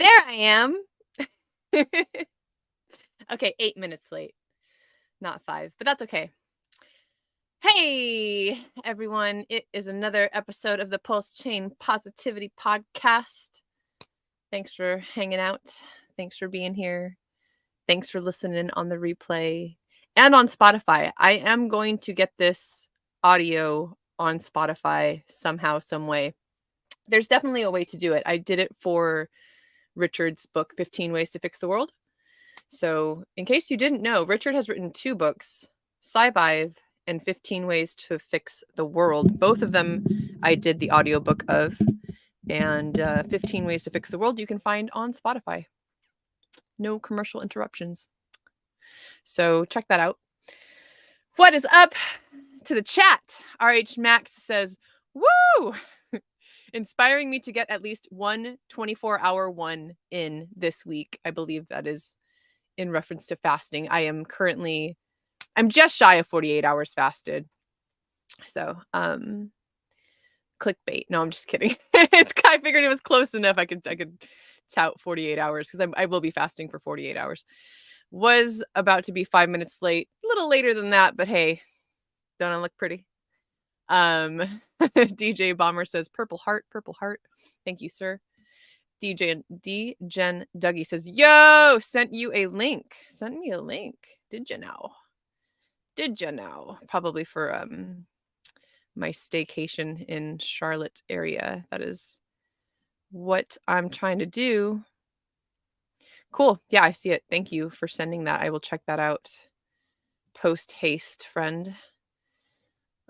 There I am. Okay, 8 minutes late, not 5, but that's okay. Hey, everyone. It is another episode of the PulseChain Positivity Podcast. Thanks for hanging out. Thanks for being here. Thanks for listening on the replay and on Spotify. I am going to get this audio on Spotify somehow, some way. There's definitely a way to do it. I did it for Richard's book, 15 Ways to Fix the World. So, in case you didn't know, Richard has written 2 books, Sci-Vive and 15 Ways to Fix the World. Both of them I did the audiobook of. And 15 Ways to Fix the World you can find on Spotify. No commercial interruptions. So, check that out. What is up to the chat? RH Max says, woo! Inspiring me to get at least one 24-hour one in this week. I believe that is in reference to fasting. I'm just shy of 48 hours fasted. So, clickbait. No, I'm just kidding. I figured it was close enough. I could tout 48 hours because I will be fasting for 48 hours. Was about to be 5 minutes late, a little later than that, but hey, don't I look pretty? DJ Bomber says purple heart. Thank you, sir. D. Jen Dougie says, yo, sent me a link. Did you know? Probably for my staycation in Charlotte area. That is what I'm trying to do. Cool. Yeah, I see it. Thank you for sending that. I will check that out post haste, friend.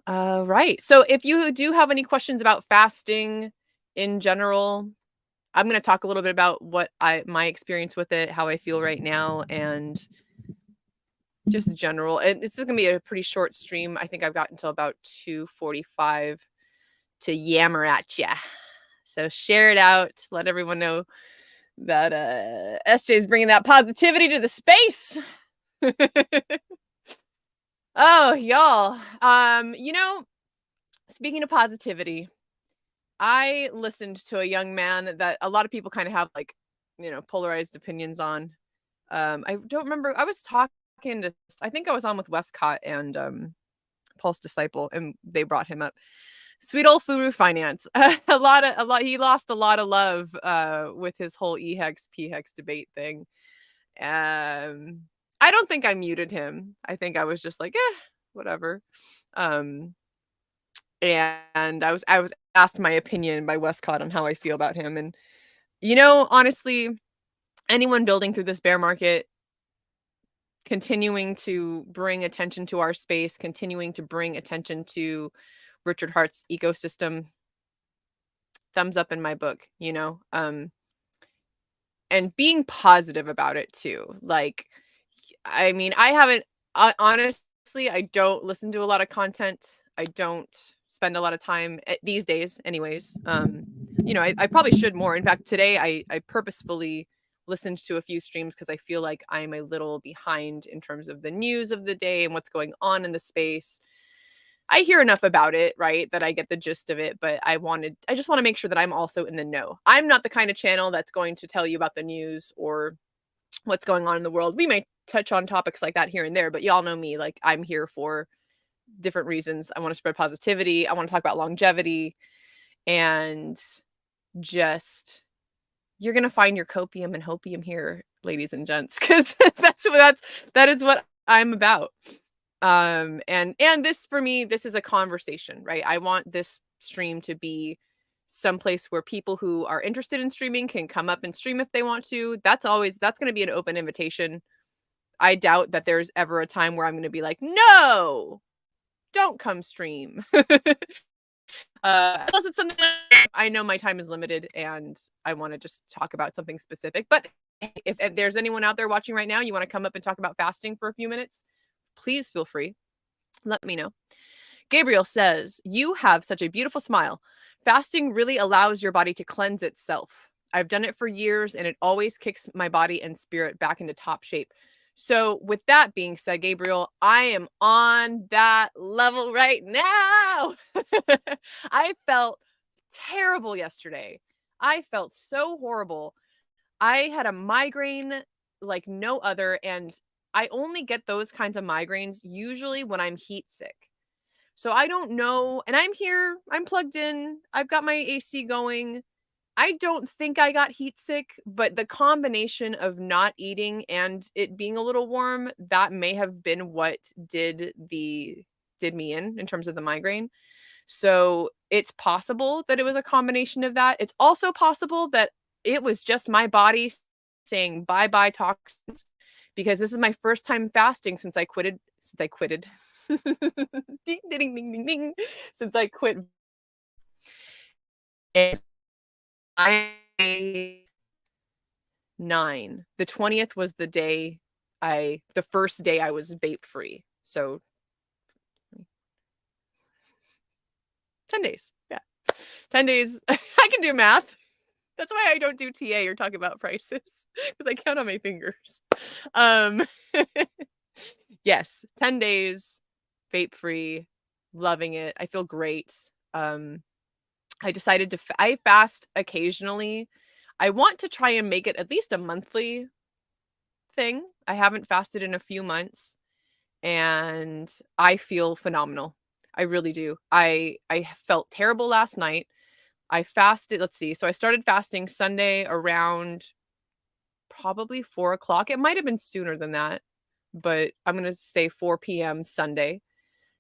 Right. So if you do have any questions about fasting in general, I'm going to talk a little bit about my experience with it, how I feel right now, and just general. And it's going to be a pretty short stream. I think I've got until about 2:45 to yammer at ya. So share it out. Let everyone know that SJ is bringing that positivity to the space. Oh, y'all. Speaking of positivity, I listened to a young man that a lot of people kind of have polarized opinions on. I don't remember. I was talking to, I think I was on with Westcott and Pulse Disciple, and they brought him up. Sweet old Furu Finance. He lost a lot of love with his whole E-Hex, P-Hex debate thing. I don't think I muted him. I think I was just like, whatever. And I was asked my opinion by Westcott on how I feel about him. And, honestly, anyone building through this bear market, continuing to bring attention to our space, continuing to bring attention to Richard Hart's ecosystem, thumbs up in my book, and being positive about it too. Like, I mean, I haven't, honestly, I don't listen to a lot of content. I don't spend a lot of time these days anyways. I probably should more. In fact, today I purposefully listened to a few streams because I feel like I'm a little behind in terms of the news of the day and what's going on in the space. I hear enough about it, right, that I get the gist of it, but I just want to make sure that I'm also in the know. I'm not the kind of channel that's going to tell you about the news or what's going on in the world. We may touch on topics like that here and there, but y'all know me, like I'm here for different reasons. I want to spread positivity. I want to talk about longevity, and just, you're going to find your copium and hopium here, ladies and gents, because that is what I'm about. And this, for me, this is a conversation, right? I want this stream to be someplace where people who are interested in streaming can come up and stream if they want to. That's going to be an open invitation. I doubt that there's ever a time where I'm going to be like, no, don't come stream. Unless it's something I know my time is limited and I want to just talk about something specific. But if there's anyone out there watching right now, you want to come up and talk about fasting for a few minutes, please feel free. Let me know. Gabriel says, you have such a beautiful smile. Fasting really allows your body to cleanse itself. I've done it for years and it always kicks my body and spirit back into top shape. So with that being said, Gabriel, I am on that level right now. I felt terrible yesterday. I felt so horrible. I had a migraine like no other, and I only get those kinds of migraines usually when I'm heat sick. So I don't know, and I'm here, I'm plugged in, I've got my AC going. I don't think I got heat sick, but the combination of not eating and it being a little warm, that may have been what did me in terms of the migraine. So it's possible that it was a combination of that. It's also possible that it was just my body saying bye bye toxins, because this is my first time fasting since I quitted. Ding, ding, ding, ding, ding. Since I quit. And I 9. The 20th was the first day I was vape free. So 10 days. Yeah. 10 days. I can do math. That's why I don't do TA or talk about prices, because I count on my fingers. Um, yes, 10 days, vape free, loving it. I feel great. Um, I decided I fast occasionally. I want to try and make it at least a monthly thing. I haven't fasted in a few months, and I feel phenomenal. I really do. I felt terrible last night. I fasted, let's see. So I started fasting Sunday around probably 4 o'clock. It might have been sooner than that, but I'm gonna say 4 p.m. Sunday.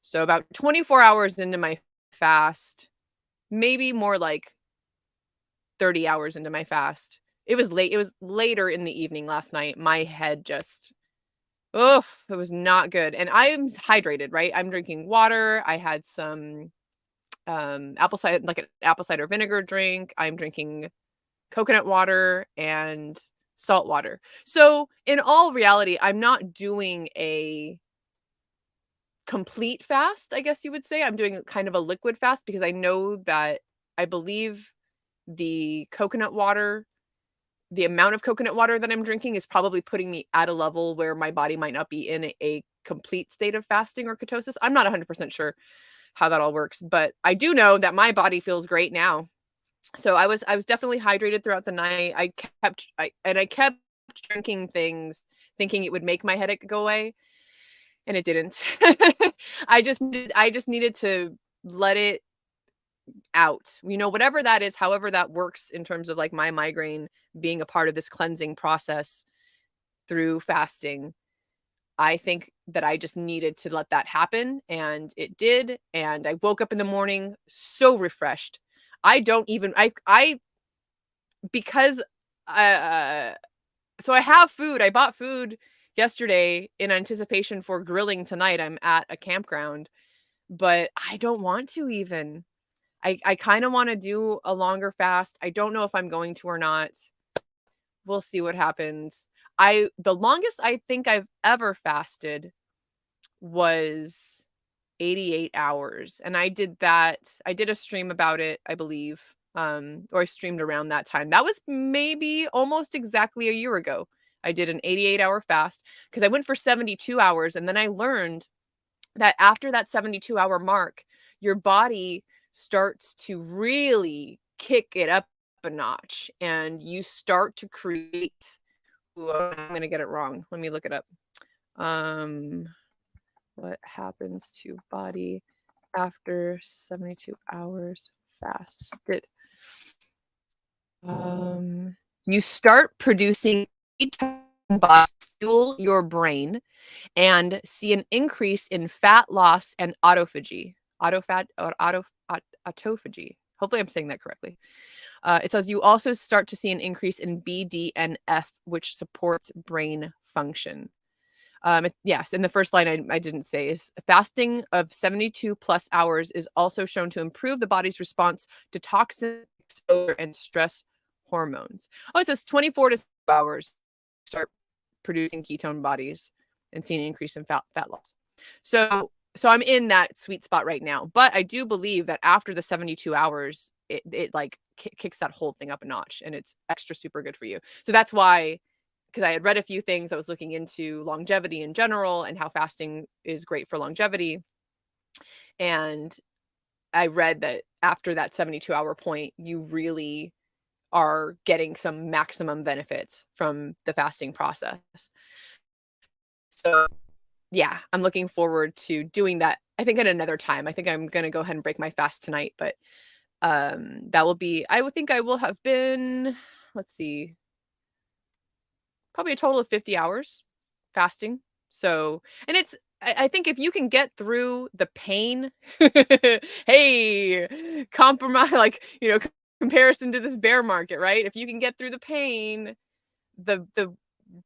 So about 24 hours into my fast, maybe more like 30 hours into my fast. It was late. It was later in the evening last night. My head just, oof, it was not good. And I'm hydrated, right? I'm drinking water. I had some apple cider, like an apple cider vinegar drink. I'm drinking coconut water and salt water. So in all reality, I'm not doing a complete fast, I guess you would say. I'm doing kind of a liquid fast, because I know that I believe the coconut water, the amount of coconut water that I'm drinking is probably putting me at a level where my body might not be in a complete state of fasting or ketosis. I'm not 100% sure how that all works, but I do know that my body feels great now. So I was definitely hydrated throughout the night. I kept drinking things thinking it would make my headache go away, and it didn't. I just needed to let it out. Whatever that is, however that works in terms of like my migraine being a part of this cleansing process through fasting. I think that I just needed to let that happen, and it did, and I woke up in the morning so refreshed. I don't even I because uh so I have food. I bought food yesterday in anticipation for grilling tonight. I'm at a campground, but I don't want to even. I kind of want to do a longer fast. I don't know if I'm going to or not. We'll see what happens. The longest I think I've ever fasted was 88 hours. And I did that. I did a stream about it, I believe. Or I streamed around that time. That was maybe almost exactly a year ago. I did an 88-hour fast because I went for 72 hours, and then I learned that after that 72-hour mark, your body starts to really kick it up a notch, and you start to create. Ooh, I'm going to get it wrong. Let me look it up. Um what happens to body after 72 hours fasted? Um, you start producing bodies fuel your brain and see an increase in fat loss and autophagy. Autophagy. Hopefully, I'm saying that correctly. It says you also start to see an increase in BDNF, which supports brain function. Yes, and the first line I didn't say is fasting of 72 plus hours is also shown to improve the body's response to toxin exposure and stress hormones. Oh, it says 24 to 6 hours start producing ketone bodies and seeing an increase in fat loss. So I'm in that sweet spot right now. But I do believe that after the 72 hours, it like kicks that whole thing up a notch, and it's extra super good for you. So that's why, because I had read a few things, I was looking into longevity in general and how fasting is great for longevity. And I read that after that 72-hour point, you really are getting some maximum benefits from the fasting process. So, yeah, I'm looking forward to doing that, I think at another time. I think I'm gonna go ahead and break my fast tonight, but, that will be I would think I will have been, let's see, probably a total of 50 hours fasting. So and it's I think if you can get through the pain, hey, compromise like, comparison to this bear market, right? If you can get through the pain, the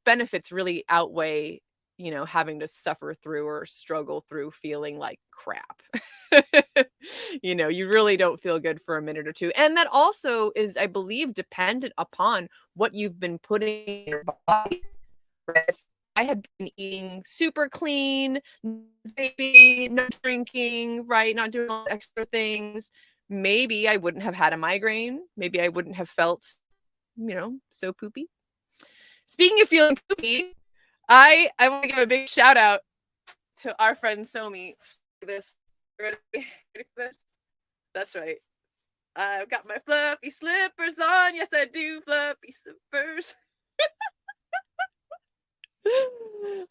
benefits really outweigh, having to suffer through or struggle through feeling like crap. You really don't feel good for a minute or two. And that also is, I believe, dependent upon what you've been putting in your body. Right? If I had been eating super clean, no vaping, no drinking, right? Not doing all the extra things, maybe I wouldn't have had a migraine. Maybe I wouldn't have felt, so poopy. Speaking of feeling poopy, I want to give a big shout out to our friend Somi. This ready for this? That's right. I've got my fluffy slippers on. Yes, I do. Fluffy slippers.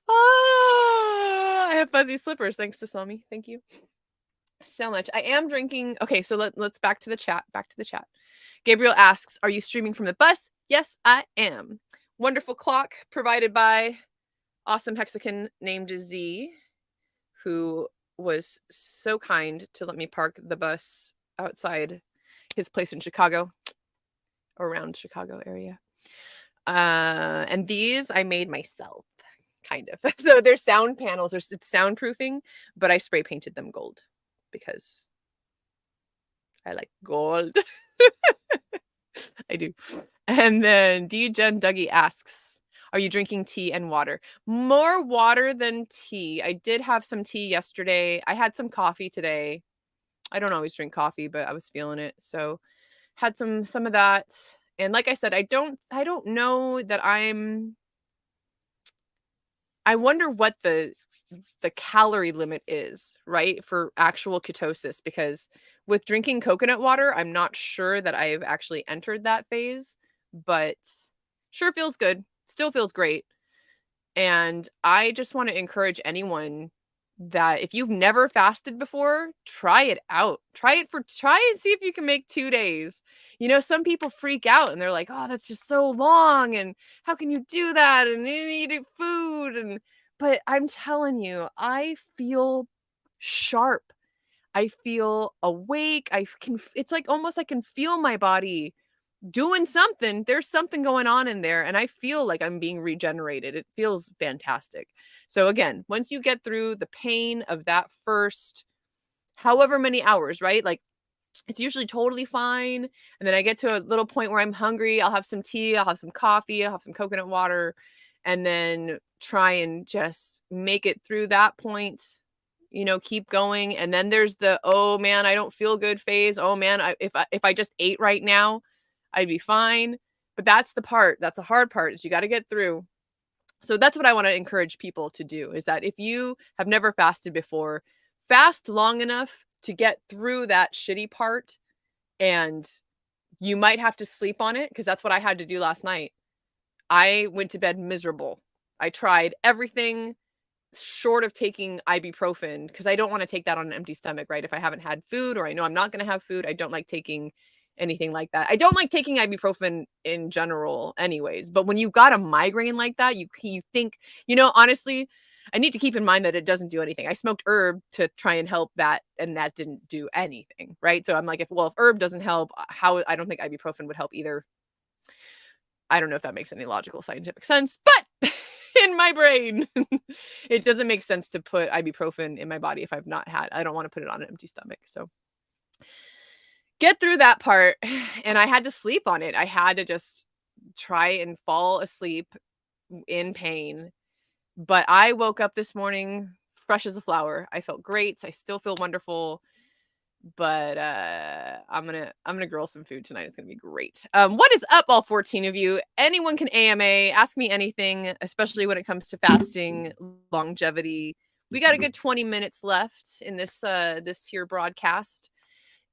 I have fuzzy slippers. Thanks to Somi. Thank you so much. I am drinking. Okay, so let's back to the chat. Back to the chat. Gabriel asks, "Are you streaming from the bus?" Yes, I am. Wonderful clock provided by awesome Hexagon named Z, who was so kind to let me park the bus outside his place in Chicago, around Chicago area. And these I made myself, kind of. So they're sound panels, it's soundproofing, but I spray painted them gold because I like gold. I do. And then D. Jen Dougie asks, "Are you drinking tea and water?" More water than tea. I did have some tea yesterday. I had some coffee today. I don't always drink coffee, but I was feeling it. So had some of that. And like I said, I don't know that I wonder what the calorie limit is, right? For actual ketosis, because with drinking coconut water, I'm not sure that I've actually entered that phase, but sure feels good. Still feels great. And I just want to encourage anyone that if you've never fasted before, try it out. Try and see if you can make 2 days. Some people freak out and they're like, "Oh, that's just so long and how can you do that? And you need to eat food." But I'm telling you, I feel sharp. I feel awake. It's like almost I can feel my body doing something. There's something going on in there and I feel like I'm being regenerated. It feels fantastic. So again, once you get through the pain of that first however many hours, right? Like it's usually totally fine. And then I get to a little point where I'm hungry. I'll have some tea, I'll have some coffee, I'll have some coconut water, and then try and just make it through that point. Keep going. And then there's the, oh man, I don't feel good phase. Oh man, if I just ate right now, I'd be fine. But that's the hard part is you got to get through. So that's what I want to encourage people to do is that if you have never fasted before, fast long enough to get through that shitty part. And you might have to sleep on it because that's what I had to do last night. I went to bed miserable. I tried everything short of taking ibuprofen because I don't want to take that on an empty stomach, right? If I haven't had food or I know I'm not going to have food, I don't like taking anything like that. I don't like taking ibuprofen in general anyways, but when you got a migraine like that, you think, honestly, I need to keep in mind that it doesn't do anything. I smoked herb to try and help that and that didn't do anything, right? So I'm like if herb doesn't help, how I don't think ibuprofen would help either. I don't know if that makes any logical scientific sense, but in my brain, it doesn't make sense to put ibuprofen in my body if I don't want to put it on an empty stomach. So get through that part. And I had to sleep on it. I had to just try and fall asleep in pain. But I woke up this morning fresh as a flower. I felt great. I still feel wonderful. But I'm gonna grill some food tonight. It's gonna be great. What is up, all 14 of you? Anyone can AMA. Ask me anything, especially when it comes to fasting, longevity. We got a good 20 minutes left in this here broadcast,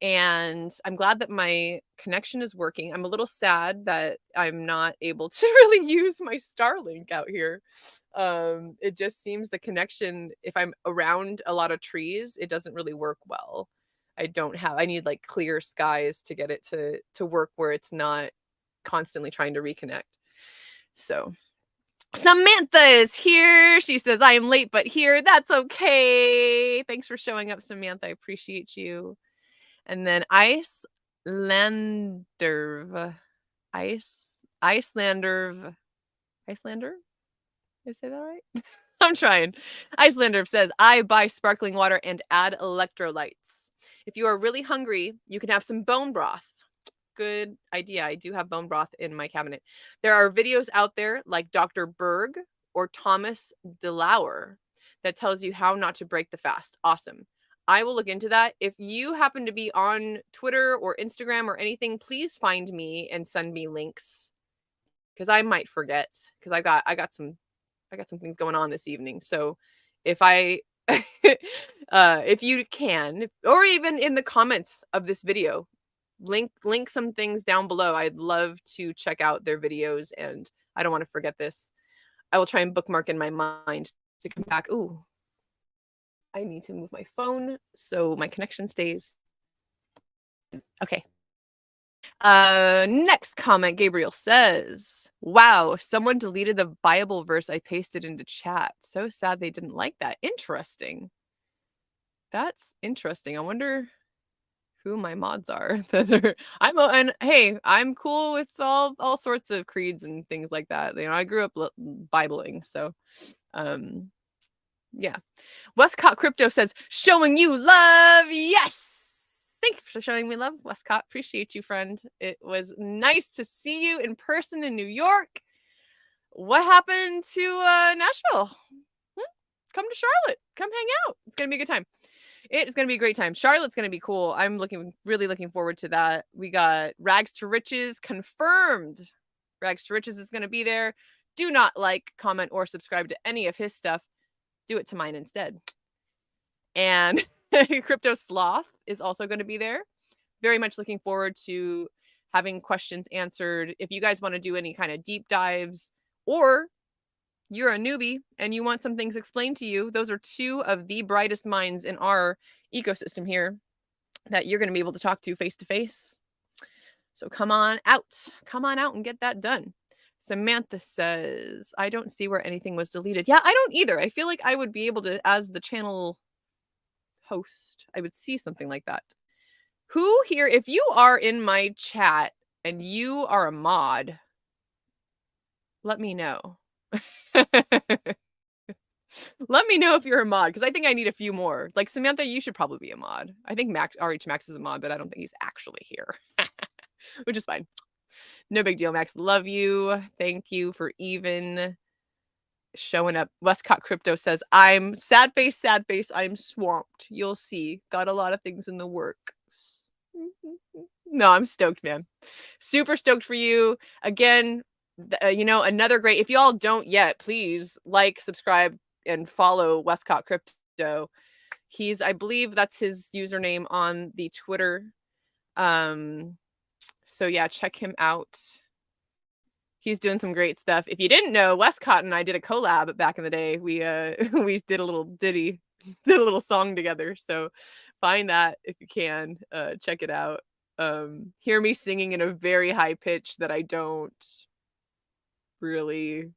And I'm glad that my connection is working. I'm a little sad that I'm not able to really use my Starlink out here. It just seems the connection, if I'm around a lot of trees, it doesn't really work well. I need like clear skies to get it to work where it's not constantly trying to reconnect. So Samantha is here. She says, I am late, but here. That's okay. Thanks for showing up, Samantha. I appreciate you. And then Icelander. Did I say that right? I'm trying. Icelander says, I buy sparkling water and add electrolytes. If you are really hungry, you can have some bone broth. Good idea. I do have bone broth in my cabinet. There are videos out there like Dr. Berg or Thomas DeLauer that tells you how not to break the fast. Awesome. I will look into that. If you happen to be on Twitter or Instagram or anything, please find me and send me links because I might forget because I got some things going on this evening. So if I if you can, or even in the comments of this video, link some things down below. I'd love to check out their videos, and I don't want to forget this. I will try and bookmark in my mind to come back. Ooh, I need to move my phone so my connection stays. Okay. Next comment, Gabriel says, wow, someone deleted the Bible verse I pasted into chat. So sad they didn't like that. Interesting. That's interesting. I wonder who my mods are. And hey, I'm cool with all sorts of creeds and things like that. You know, I grew up Bibling, so yeah. Westcott Crypto says, showing you love. Yes. Thank you for showing me love, Westcott. Appreciate you, friend. It was nice to see you in person in New York. What happened to Nashville? Come to Charlotte. Come hang out. It's going to be a good time. It's going to be a great time. Charlotte's going to be cool. I'm really looking forward to that. We got Rags to Riches confirmed. Rags to Riches is going to be there. Do not like, comment, or subscribe to any of his stuff. Do it to mine instead. And Crypto Sloth is also going to be there. Very much looking forward to having questions answered. If you guys want to do any kind of deep dives, or you're a newbie and you want some things explained to you, those are two of the brightest minds in our ecosystem here that you're going to be able to talk to face to face. So come on out and get that done. Samantha says, I don't see where anything was deleted. Yeah, I don't either. I feel like I would be able to, as the channel host, I would see something like that. Who here, if you are in my chat and you are a mod, let me know. Let me know if you're a mod, because I think I need a few more. Like Samantha, you should probably be a mod. I think RH Max is a mod, but I don't think he's actually here. Which is fine. No big deal, Max. Love you. Thank you for even showing up. Westcott Crypto says, I'm sad face. I'm swamped. You'll see. Got a lot of things in the works. No, I'm stoked, man. Super stoked for you. Again, you know, another great, if you all don't yet, please like, subscribe, and follow Westcott Crypto. I believe that's his username on the Twitter. So yeah, check him out. He's doing some great stuff. If you didn't know, Westcott and I did a collab back in the day. We we did a little ditty, did a little song together. So find that if you can. Check it out. Hear me singing in a very high pitch that I don't really.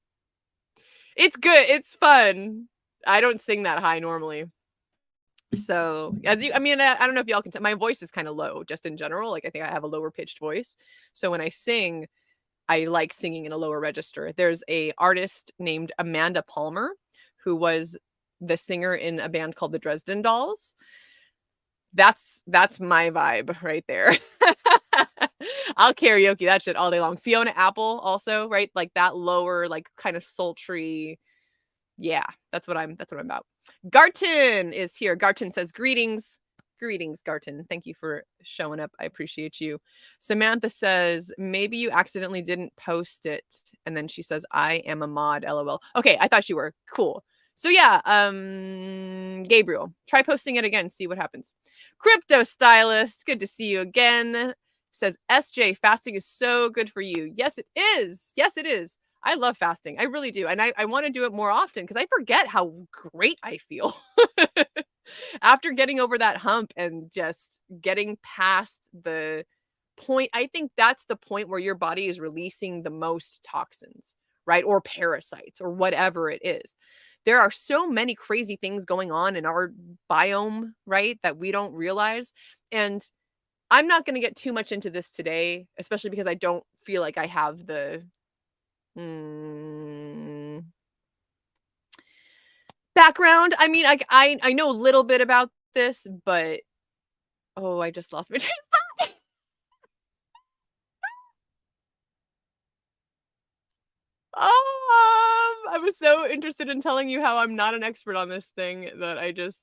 It's good. It's fun. I don't sing that high normally. So I don't know if y'all can tell, my voice is kind of low just in general. Like I think I have a lower pitched voice. So when I sing, I like singing in a lower register. There's a artist named Amanda Palmer who was the singer in a band called the Dresden Dolls. That's my vibe right there. I'll karaoke that shit all day long. Fiona Apple also, right? Like that lower, like kind of sultry. Yeah, that's what I'm about. Garton is here. Garton says, greetings. Greetings, Garton. Thank you for showing up. I appreciate you. Samantha says, maybe you accidentally didn't post it. And then she says, I am a mod, LOL. Okay, I thought you were. Cool. So yeah, Gabriel, try posting it again, see what happens. Crypto Stylist, good to see you again. Says SJ, fasting is so good for you. Yes, it is. Yes, it is. I love fasting. I really do. And I want to do it more often because I forget how great I feel. After getting over that hump and just getting past the point, I think that's the point where your body is releasing the most toxins, right? Or parasites or whatever it is. There are so many crazy things going on in our biome, right? That we don't realize. And I'm not going to get too much into this today, especially because I don't feel like I have the mm, background. I mean, I know a little bit about this, but oh, I just lost my train. I was so interested in telling you how I'm not an expert on this thing that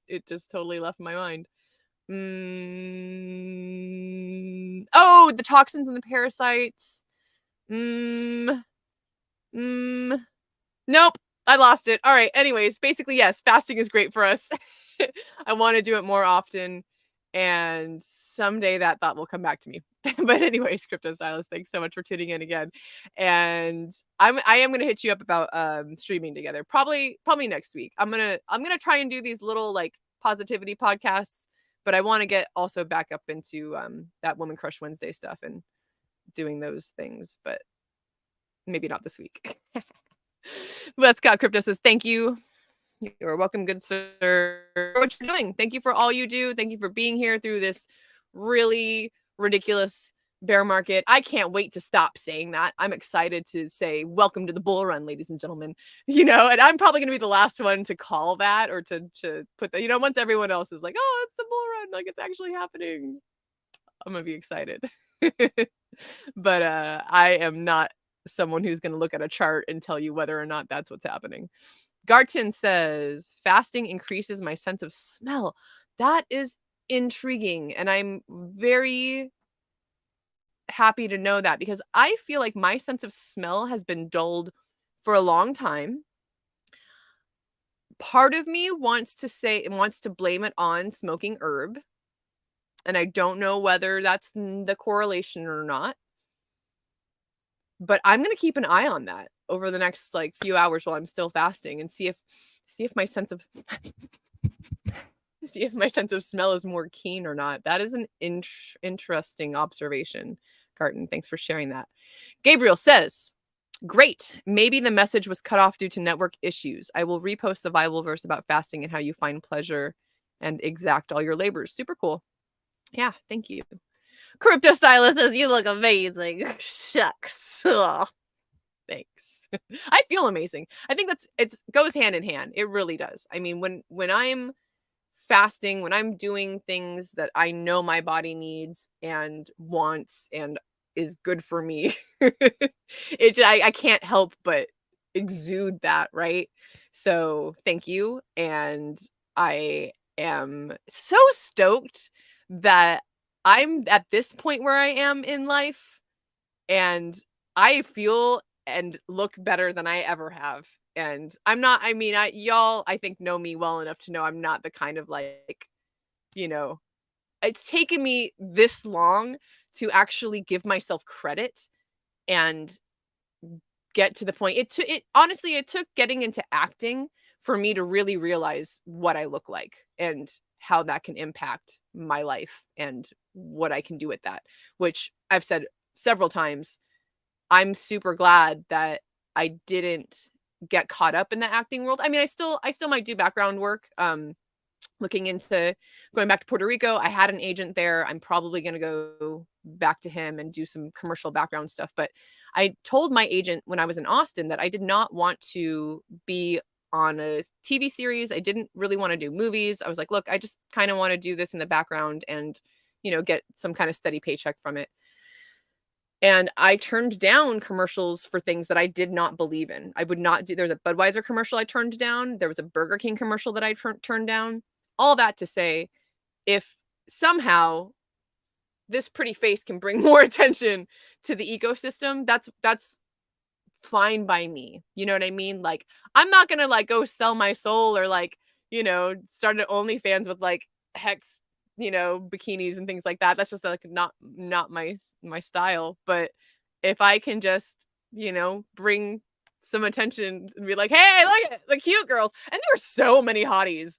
it just totally left my mind. Oh, the toxins and the parasites. Mm, mm, nope, I lost it. All right. Anyways, basically, yes, fasting is great for us. I want to do it more often, and someday that thought will come back to me. But anyways, Crypto Stylist, thanks so much for tuning in again. And I am gonna hit you up about streaming together. Probably next week. I'm gonna try and do these little like positivity podcasts, but I want to get also back up into that Woman Crush Wednesday stuff and doing those things, but maybe not this week. But Scott Crypto says, thank you. You're welcome, good sir. For what you're doing. Thank you for all you do. Thank you for being here through this really ridiculous bear market. I can't wait to stop saying that. I'm excited to say, welcome to the bull run, ladies and gentlemen. And I'm probably going to be the last one to call that or to put that, once everyone else is like, oh, it's the bull run. Like it's actually happening. I'm going to be excited. But I am not someone who's going to look at a chart and tell you whether or not that's what's happening. Garton says, fasting increases my sense of smell. That is intriguing. And I'm very happy to know that because I feel like my sense of smell has been dulled for a long time. Part of me wants to blame it on smoking herb. And I don't know whether that's the correlation or not. But I'm going to keep an eye on that over the next like few hours while I'm still fasting and see if my sense of see if my sense of smell is more keen or not. That is an interesting observation. Garten, thanks for sharing that. Gabriel says, great. Maybe the message was cut off due to network issues. I will repost the Bible verse about fasting and how you find pleasure and exact all your labors. Super cool. Yeah, thank you. Crypto Stylist says, you look amazing. Shucks. Ugh. Thanks. I feel amazing. I think it goes hand in hand. It really does. I mean, when I'm fasting, when I'm doing things that I know my body needs and wants and is good for me, I can't help but exude that, right? So thank you. And I am so stoked that I'm at this point where I am in life and I feel and look better than I ever have. And I'm not, I mean, y'all, I think know me well enough to know I'm not the kind of like, you know, it's taken me this long to actually give myself credit and get to the point. Honestly, it took getting into acting for me to really realize what I look like and how that can impact my life and what I can do with that, which I've said several times. I'm super glad that I didn't get caught up in the acting world. I mean, I still might do background work. Looking into going back to Puerto Rico, I had an agent there. I'm probably going to go back to him and do some commercial background stuff. But I told my agent when I was in Austin that I did not want to be on a TV series. I didn't really want to do movies. I was like, look, I just kind of want to do this in the background and, get some kind of steady paycheck from it. And I turned down commercials for things that I did not believe in. I would not do, there's a Budweiser commercial I turned down. There was a Burger King commercial that I turned down. All that to say, if somehow this pretty face can bring more attention to the ecosystem, that's fine by me. You know what I mean? Like, I'm not gonna like go sell my soul or like, start an OnlyFans with like hex, bikinis and things like that. That's just like not my style. But if I can just, bring some attention and be like, hey, look at the cute girls. And there are so many hotties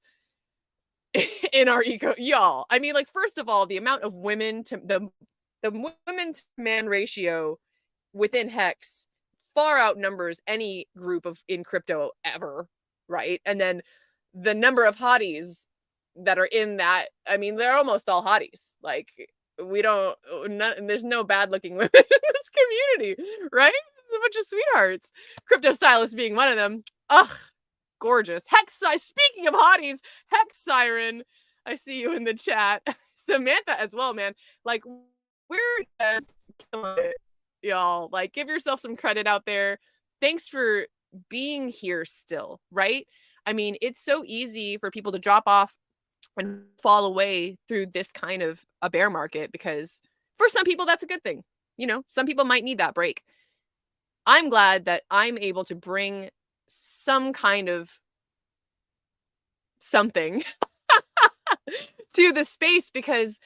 in our y'all. I mean, like, first of all, the amount of women to the women to man ratio within Hex far outnumbers any group of in crypto ever, right? And then the number of hotties that are in that, I mean, they're almost all hotties. Like, we don't, there's no bad looking women in this community, right? There's a bunch of sweethearts. Crypto stylist being one of them. Ugh, gorgeous. Speaking of hotties, Hex Siren, I see you in the chat. Samantha as well, man. Like, we're just killing it, y'all. Like, give yourself some credit out there. Thanks for being here still, right? I mean, it's so easy for people to drop off and fall away through this kind of a bear market because for some people that's a good thing. Some people might need that break. I'm glad that I'm able to bring some kind of something to the space, because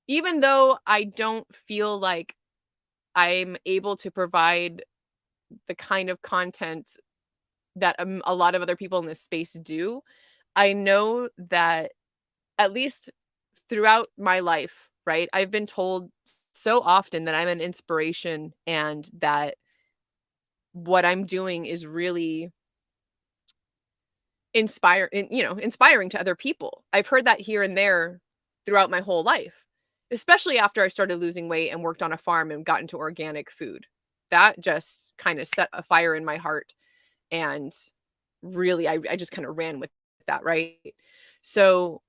even though I don't feel like I'm able to provide the kind of content that a lot of other people in this space do, I know that at least throughout my life, right? I've been told so often that I'm an inspiration and that what I'm doing is really inspiring to other people. I've heard that here and there throughout my whole life, especially after I started losing weight and worked on a farm and got into organic food. That just kind of set a fire in my heart. And really, I just kind of ran with that, right? So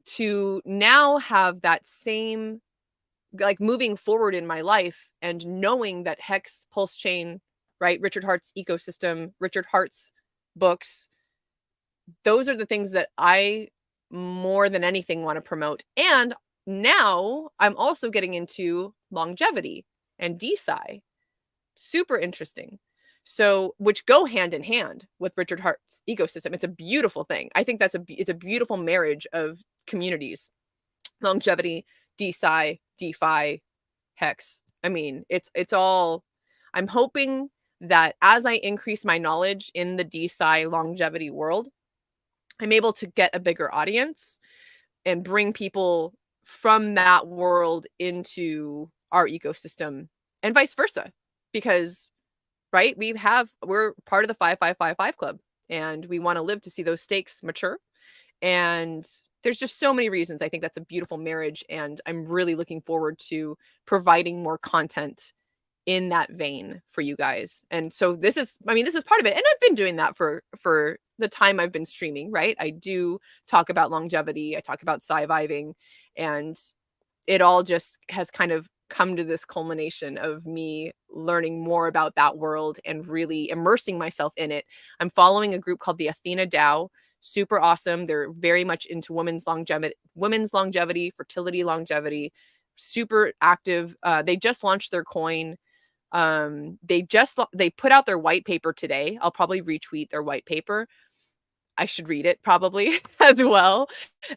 to now have that same, like, moving forward in my life and knowing that Hex, PulseChain, right, Richard Hart's ecosystem, Richard Hart's books, those are the things that I more than anything want to promote. And now I'm also getting into longevity and DeSci. Super interesting. So, which go hand in hand with Richard Hart's ecosystem. It's a beautiful thing. I think it's a beautiful marriage of communities. Longevity, DeSci, DeFi, Hex. I mean, it's all. I'm hoping that as I increase my knowledge in the DeSci longevity world, I'm able to get a bigger audience and bring people from that world into our ecosystem and vice versa. Because, right, we're part of the 5555 club and we want to live to see those stakes mature. And there's just so many reasons. I think that's a beautiful marriage. And I'm really looking forward to providing more content in that vein for you guys. And so this is part of it. And I've been doing that for the time I've been streaming, right? I do talk about longevity. I talk about sci-viving, and it all just has kind of come to this culmination of me learning more about that world and really immersing myself in it. I'm following a group called the Athena DAO. Super awesome. They're very much into women's longevity, fertility longevity, super active. They just launched their coin. They put out their white paper today. I'll probably retweet their white paper. I should read it probably as well.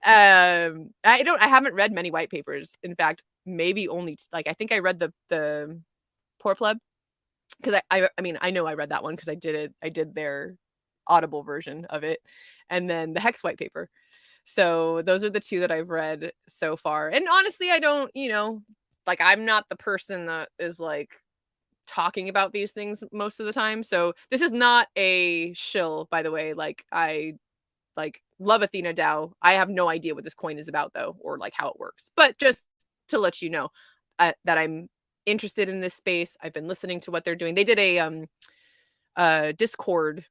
I haven't read many white papers. In fact, maybe only I think I read the Poor Pleb, because I mean, I know I read that one because I did their Audible version of it, and then the Hex white paper. So those are the two that I've read so far. And honestly, I don't, I'm not the person that is like talking about these things most of the time. So this is not a shill, by the way. I love Athena DAO. I have no idea what this coin is about though, or like how it works. But just to let you know that I'm interested in this space. I've been listening to what they're doing. They did a Discord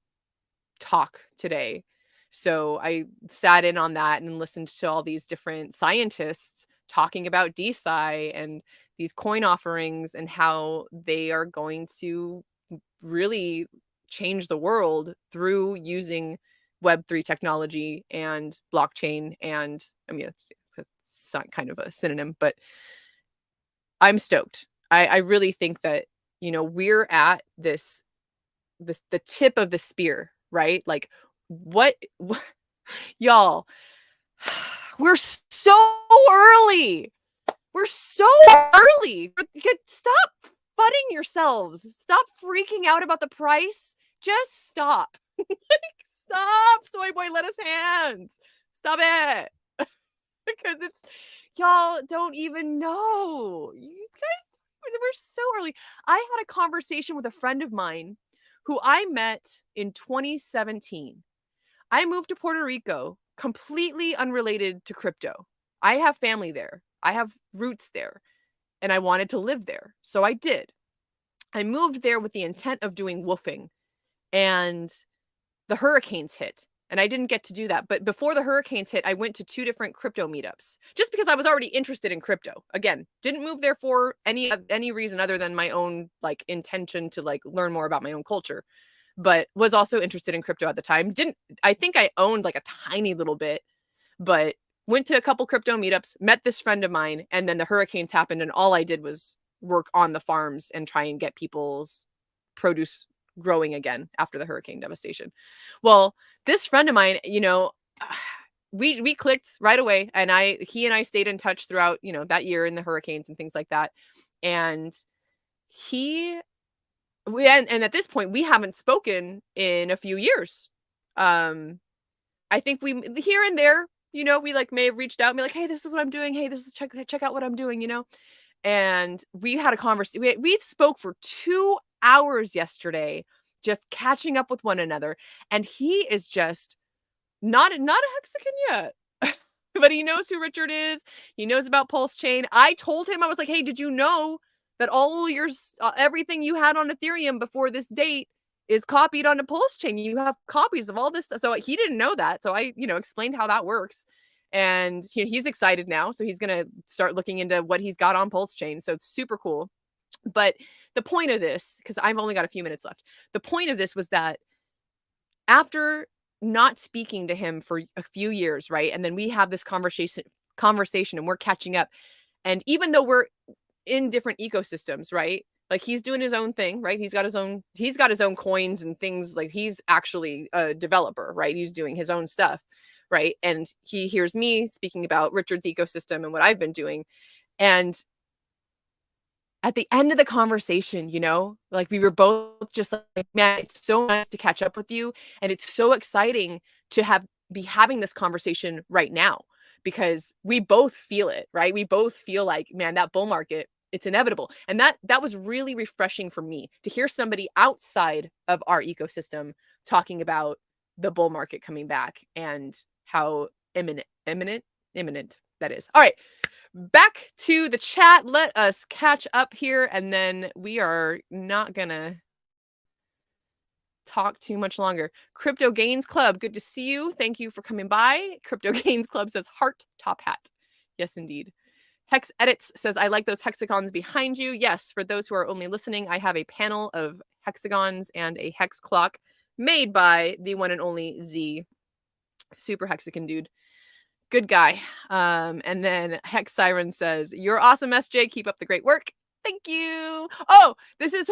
talk today. So I sat in on that and listened to all these different scientists talking about DeSci and these coin offerings and how they are going to really change the world through using Web3 technology and blockchain. And I mean, it's kind of a synonym, but I'm stoked. I really think that we're at the tip of the spear, right? Like what y'all, we're so early. We're so early. Stop fudding yourselves. Stop freaking out about the price. Just stop. Stop, soy boy, let us hands. Stop it. Because y'all don't even know. You guys, we're so early. I had a conversation with a friend of mine who I met in 2017. I moved to Puerto Rico, completely unrelated to crypto. I have family there. I have roots there, and I wanted to live there. So I did. I moved there with the intent of doing woofing, and the hurricanes hit. And I didn't get to do that. But before the hurricanes hit, I went to 2 different crypto meetups just because I was already interested in crypto. Again, didn't move there for any reason other than my own like intention to like learn more about my own culture, but was also interested in crypto at the time. I think I owned like a tiny little bit, but went to a couple crypto meetups, met this friend of mine, and then the hurricanes happened and all I did was work on the farms and try and get people's produce growing again after the hurricane devastation. Well, this friend of mine, we clicked right away, and he and I stayed in touch throughout, that year in the hurricanes and things like that. And and at this point we haven't spoken in a few years. I think we here and there, we like may have reached out and be like, hey, this is what I'm doing. Hey, this is check out what I'm doing, And we had a conversation. We spoke for 2 hours yesterday, just catching up with one another. And he is just not a Hexican yet, but he knows who Richard is. He knows about PulseChain. I told him, I was like, hey, did you know that all everything you had on Ethereum before this date is copied onto PulseChain? You have copies of all this stuff. So he didn't know that. So I, explained how that works. And he's excited now. So he's going to start looking into what he's got on PulseChain. So it's super cool. But the point of this, because I've only got a few minutes left, the point of this was that after not speaking to him for a few years, right? And then we have this conversation and we're catching up. And even though we're in different ecosystems, right? Like he's doing his own thing, right? He's got his own coins and things. Like he's actually a developer, right? He's doing his own stuff, right? And he hears me speaking about Richard's ecosystem and what I've been doing. And at the end of the conversation, like we were both just like, man, it's so nice to catch up with you. And it's so exciting to be having this conversation right now because we both feel it, right? We both feel like, man, that bull market, it's inevitable. And that was really refreshing for me to hear somebody outside of our ecosystem talking about the bull market coming back and how imminent that is. All right. Back to the chat. Let us catch up here, and then we are not gonna talk too much longer. Crypto Gains Club, good to see you. Thank you for coming by. Crypto Gains Club says heart top hat. Yes, indeed. Hex Edits says, I like those hexagons behind you. Yes, for those who are only listening, I have a panel of hexagons and a hex clock made by the one and only Z. Super hexagon dude. Good guy. And then Hex Siren says, you're awesome, SJ. Keep up the great work. Thank you. Oh, this is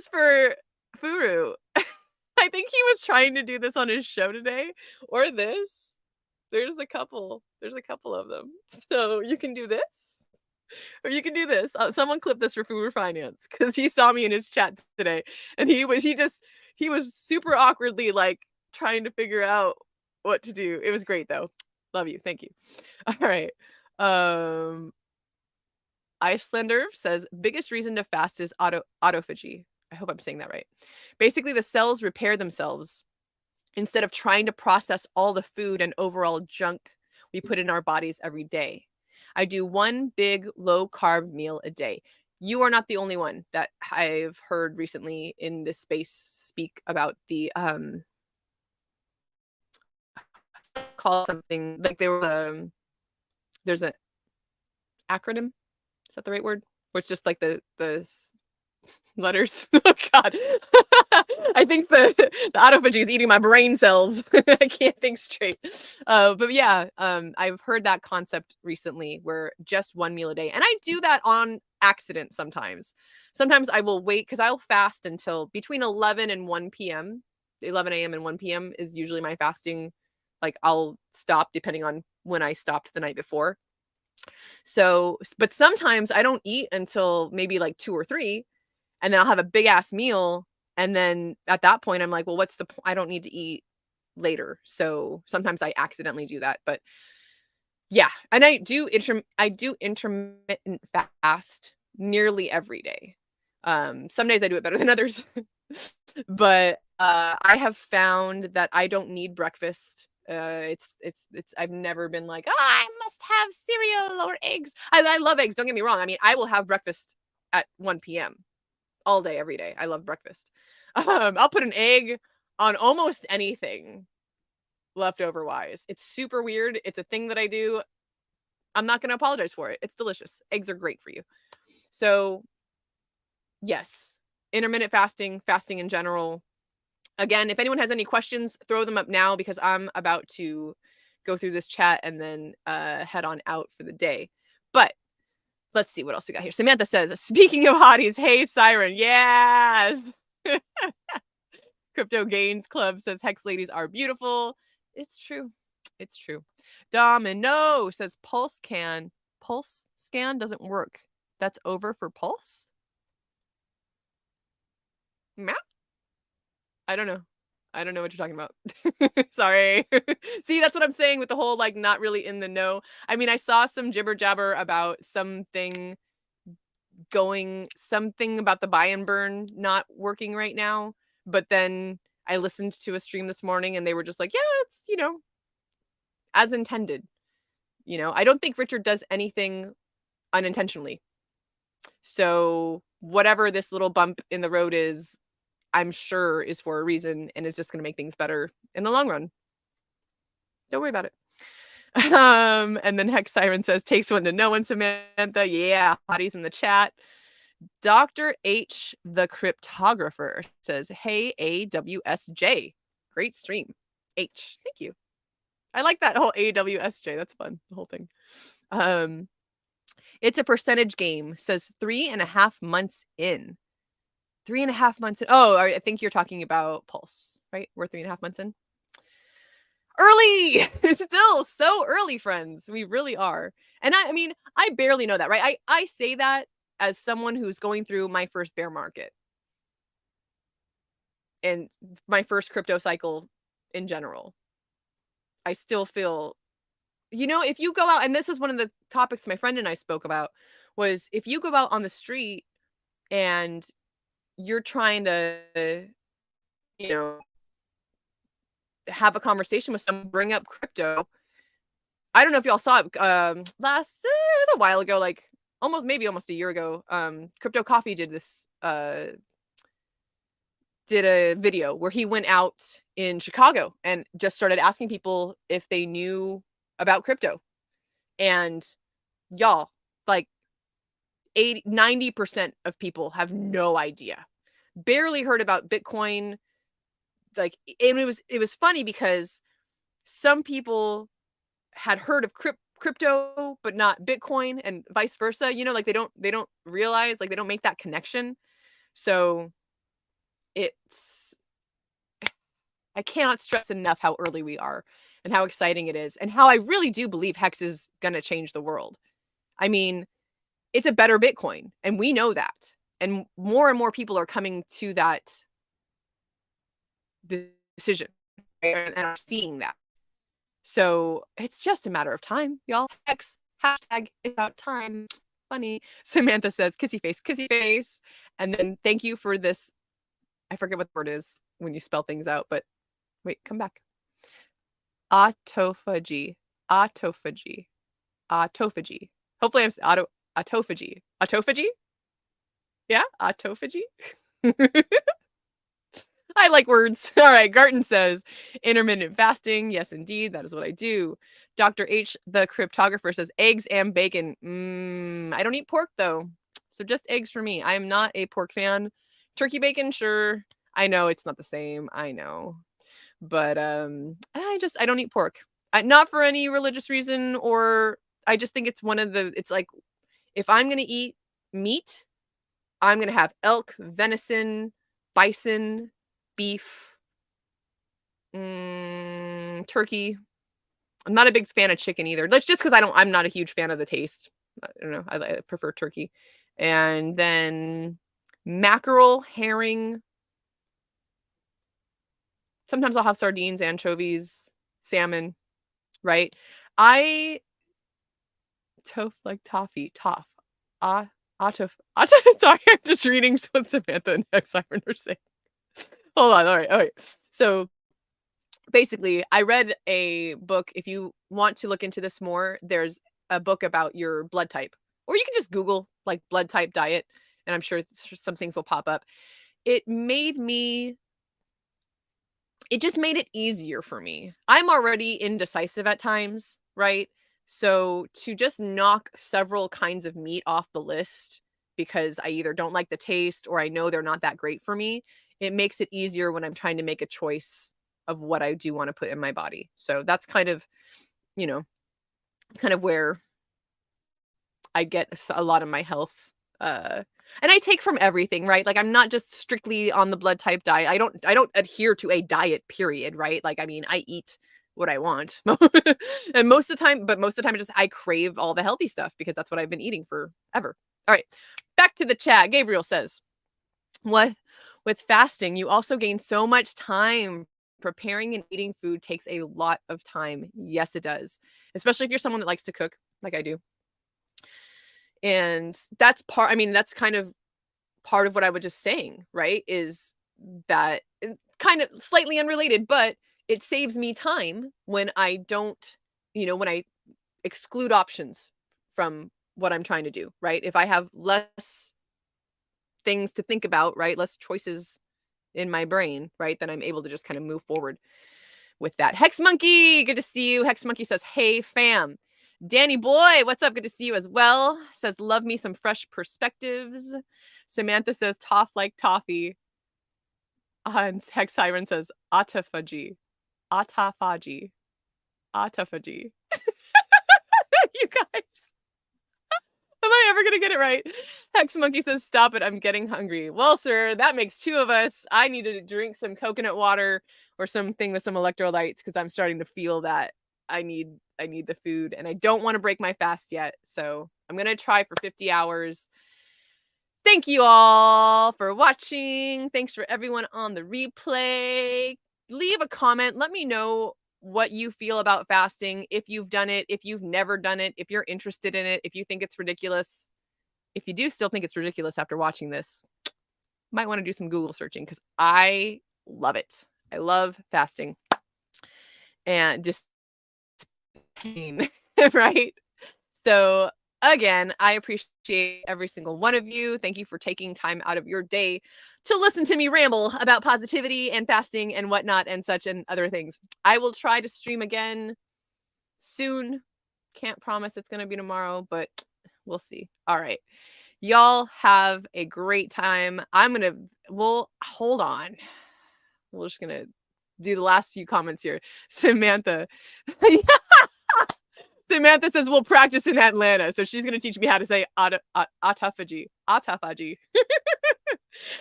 for Furu. I think he was trying to do this on his show today, or this. There's a couple of them. So you can do this, or you can do this. Someone clip this for Furu Finance because he saw me in his chat today, and he was super awkwardly like trying to figure out what to do. It was great though. Love you. Thank you. All right. Icelander says, biggest reason to fast is autophagy. I hope I'm saying that right. Basically, the cells repair themselves instead of trying to process all the food and overall junk we put in our bodies every day. I do one big low carb meal a day. You are not the only one that I've heard recently in this space speak about the call something like there's an acronym. Is that the right word? Where it's just like the letters. Oh God. I think the autophagy is eating my brain cells. I can't think straight. But yeah, I've heard that concept recently where just one meal a day. And I do that on accident sometimes. Sometimes I will wait because I'll fast until between 11 and 1 p.m. 11 a.m. and 1 p.m. is usually my fasting. Like I'll stop depending on when I stopped the night before. So, but sometimes I don't eat until maybe like 2 or 3, and then I'll have a big ass meal, and then at that point I'm like, well, what's the point? I don't need to eat later. So sometimes I accidentally do that, but yeah, and I do intermittent fast nearly every day. Some days I do it better than others, but I have found that I don't need breakfast. It's I've never been like, "Oh, I must have cereal or eggs." I love eggs, don't get me wrong. I mean, I will have breakfast at 1 p.m. all day, every day. I love breakfast. I'll put an egg on almost anything leftover wise. It's super weird. It's a thing that I do. I'm not going to apologize for it. It's delicious. Eggs are great for you. So, yes, intermittent fasting, fasting in general. Again, if anyone has any questions, throw them up now because I'm about to go through this chat and then head on out for the day. But let's see what else we got here. Samantha says, speaking of hotties, hey, Siren. Yes. Crypto Gains Club says, Hex ladies are beautiful. It's true. It's true. Domino says, Pulse scan doesn't work. That's over for Pulse? Meow? I don't know. I don't know what you're talking about. Sorry. See, that's what I'm saying with the whole like not really in the know. I mean, I saw some jibber jabber about something about the buy and burn not working right now, but then I listened to a stream this morning and they were just like, yeah, it's, as intended. I don't think Richard does anything unintentionally. So whatever this little bump in the road is, I'm sure is for a reason and is just going to make things better in the long run. Don't worry about it. And then Hex Siren says, takes one to know one, Samantha. Yeah, hotties in the chat. Dr. H, the cryptographer, says, hey, AWSJ. Great stream. H, thank you. I like that whole AWSJ. That's fun, the whole thing. It's a percentage game, says 3.5 months in. 3.5 months in. Oh, I think you're talking about Pulse, right? We're 3.5 months in. Early! Still so early, friends. We really are. And I mean, I barely know that, right? I say that as someone who's going through my first bear market and my first crypto cycle in general. I still feel, if you go out, and this was one of the topics my friend and I spoke about, was if you go out on the street and you're trying to, you know, have a conversation with someone, bring up crypto. I don't know if y'all saw it it was a while ago, like almost a year ago. Crypto Coffee did a video where he went out in Chicago and just started asking people if they knew about crypto. And y'all, like 90% of people have no idea. Barely heard about Bitcoin. Like, and it was funny because some people had heard of crypto but not Bitcoin, and vice versa. Like they don't realize, like they don't make that connection. So I cannot stress enough how early we are and how exciting it is and how I really do believe Hex is going to change the world. I mean, it's a better Bitcoin, and we know that. And more people are coming to that decision, right? And are seeing that. So it's just a matter of time, y'all. Hex, hashtag, it's about time. Funny. Samantha says, kissy face. And then thank you for this. I forget what the word is when you spell things out, but wait, come back. Autophagy. Hopefully I'm autophagy. Autophagy? Yeah, autophagy. I like words. All right. Garten says intermittent fasting. Yes, indeed. That is what I do. Dr. H, the cryptographer, says eggs and bacon. I don't eat pork, though. So just eggs for me. I am not a pork fan. Turkey bacon, sure. I know it's not the same. I know. But I don't eat pork. Not for any religious reason, or I just think it's it's like, if I'm going to eat meat, I'm gonna have elk, venison, bison, beef, turkey. I'm not a big fan of chicken either. That's just because I'm not a huge fan of the taste. I don't know. I prefer turkey. And then mackerel, herring. Sometimes I'll have sardines, anchovies, salmon, right? I like toffee, toff. Ah, sorry, I'm just reading what Samantha and X Siren are saying. Hold on. All right. So basically, I read a book. If you want to look into this more, there's a book about your blood type, or you can just Google like blood type diet, and I'm sure some things will pop up. It made me it just made it easier for me. I'm already indecisive at times, right? So to just knock several kinds of meat off the list because I either don't like the taste or I know they're not that great for me, it makes it easier when I'm trying to make a choice of what I do want to put in my body. So that's you know, kind of where I get a lot of my health and I take from everything, right? Like I'm not just strictly on the blood type diet. I don't adhere to a diet period, right? Like I mean, I eat what I want. And most of the time I crave all the healthy stuff because that's what I've been eating forever. All right. Back to the chat. Gabriel says, "What with fasting, you also gain so much time. Preparing and eating food takes a lot of time." Yes, it does. Especially if you're someone that likes to cook like I do. And that's kind of part of what I was just saying, right? Is that kind of slightly unrelated, but it saves me time when I don't, when I exclude options from what I'm trying to do, right? If I have less things to think about, right? Less choices in my brain, right? Then I'm able to just kind of move forward with that. Hex Monkey, good to see you. Hex Monkey says, "Hey fam." Danny boy, what's up? Good to see you as well. Says, "Love me some fresh perspectives." Samantha says, "Toff like toffee." And Hex Siren says, "Autophagy." Autophagy. Autophagy. You guys. Am I ever going to get it right? Hex Monkey says, "Stop it. I'm getting hungry." Well, sir, that makes two of us. I need to drink some coconut water or something with some electrolytes because I'm starting to feel that I need the food and I don't want to break my fast yet. So I'm going to try for 50 hours. Thank you all for watching. Thanks for everyone on the replay. Leave a comment. Let me know what you feel about fasting, if you've done it, if you've never done it, if you're interested in it, if you think it's ridiculous. If you do still think it's ridiculous after watching this, might want to do some Google searching because I love it. I love fasting and just pain, right? So again, I appreciate every single one of you. Thank you for taking time out of your day to listen to me ramble about positivity and fasting and whatnot and such and other things. I will try to stream again soon. Can't promise it's going to be tomorrow, but we'll see. All right. Y'all have a great time. We'll hold on. We're just going to do the last few comments here. Samantha. Samantha says we'll practice in Atlanta. So she's going to teach me how to say autophagy. Autophagy.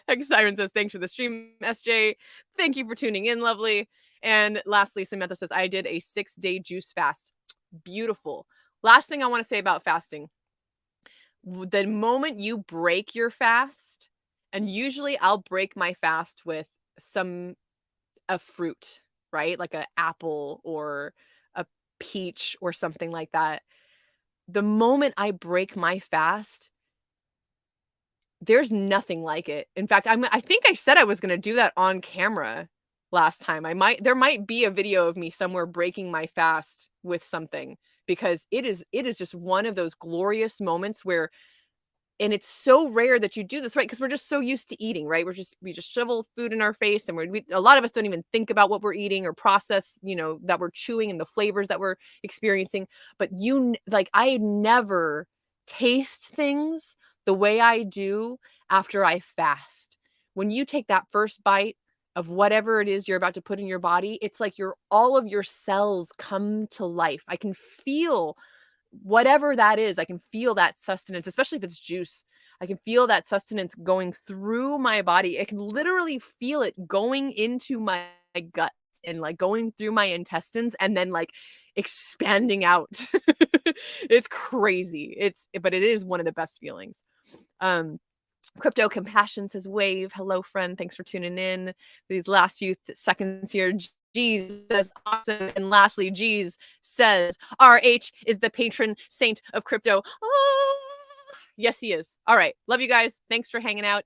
Hex Siren says, "Thanks for the stream, SJ. Thank you for tuning in, lovely." And lastly, Samantha says, "I did a 6-day juice fast." Beautiful. Last thing I want to say about fasting. The moment you break your fast, and usually I'll break my fast with a fruit, right? Like an apple or a peach or something like that. The moment I break my fast, there's nothing like it. In fact, I think I said I was going to do that on camera last time. There might be a video of me somewhere breaking my fast with something because it is just one of those glorious moments where, and it's so rare that you do this, right? Because we're just so used to eating, right? We just shovel food in our face, and a lot of us don't even think about what we're eating or process, that we're chewing and the flavors that we're experiencing. But I never taste things the way I do after I fast. When you take that first bite of whatever it is you're about to put in your body, it's like all of your cells come to life. I can feel whatever that is. I can feel that sustenance, especially if it's juice. I can feel that sustenance going through my body. I can literally feel it going into my guts and like going through my intestines and then like expanding out. It's crazy. But it is one of the best feelings. Um Crypto Compassion says, Wave. Hello, friend. Thanks for tuning in. These last few seconds here. Jeez says, awesome. And lastly, Jeez says, RH is the patron saint of crypto. Oh, yes, he is. All right. Love you guys. Thanks for hanging out.